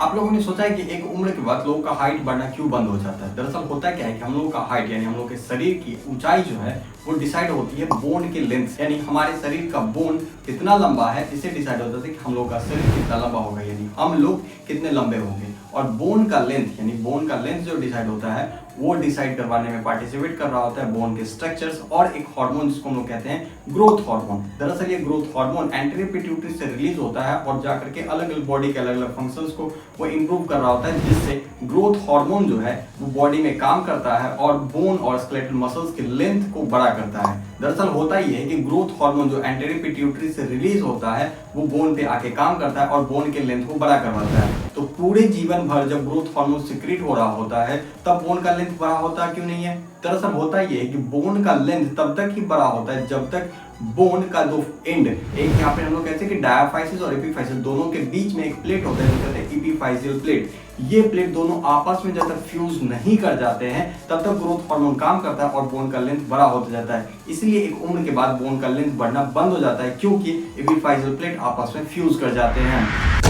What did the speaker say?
आप लोगों ने सोचा है कि एक उम्र के बाद लोगों का हाइट बढ़ना क्यों बंद हो जाता है? दरअसल होता क्या है कि हम लोगों का हाइट यानी हम लोग के शरीर की ऊंचाई जो है वो डिसाइड होती है बोन के लेंथ से। यानी हमारे शरीर का बोन कितना लंबा है इससे डिसाइड होता है कि हम लोग का शरीर कितना लंबा होगा, यानी हम लोग कितने लंबे होंगे। और बोन का लेंथ यानी बोन का लेंथ जो डिसाइड होता है वो डिसाइड करवाने में पार्टिसिपेट कर रहा होता है बोन के स्ट्रक्चर्स और एक हार्मोन जिसको हम लोग कहते हैं ग्रोथ हार्मोन। दरअसल ये ग्रोथ हार्मोन एंटीरियर पिट्यूटरी से रिलीज होता है और जाकर के अलग अलग बॉडी के अलग अलग फंक्शंस को वो इंप्रूव कर रहा होता है, जिससे ग्रोथ हार्मोन जो है वो बॉडी में काम करता है और बोन और स्केलेटल मसल्स की लेंथ को बड़ा करता है। दरअसल होता ही है कि ग्रोथ हार्मोन जो एंटीरियर पिट्यूटरी से रिलीज होता है वो बोन पे आके काम करता है और बोन के लेंथ को बड़ा करवाता है। तो पूरे जीवन भर जब ग्रोथ हार्मोन सिक्रीट हो रहा होता है तब बोन का लेंथ बड़ा होता क्यों नहीं है? दरअसल होता ही है कि बोन का लेंथ तब तक ही बड़ा होता है जब तक बोन का दो एंड, एक यहाँ पे हम लोग कहते हैं कि डायाफाइसिस और एपीफाइसिस दोनों के बीच में एक प्लेट होता है जिसे कहते हैं एपीफाइसियल प्लेट। ये प्लेट दोनों आपस में जब तक फ्यूज नहीं कर जाते हैं तब तक ग्रोथ हार्मोन काम करता है और बोन का लेंथ बड़ा होता जाता है। इसलिए एक उम्र के बाद बोन का लेंथ बढ़ना बंद हो जाता है क्योंकि एपीफाइसियल प्लेट आपस में फ्यूज कर जाते हैं।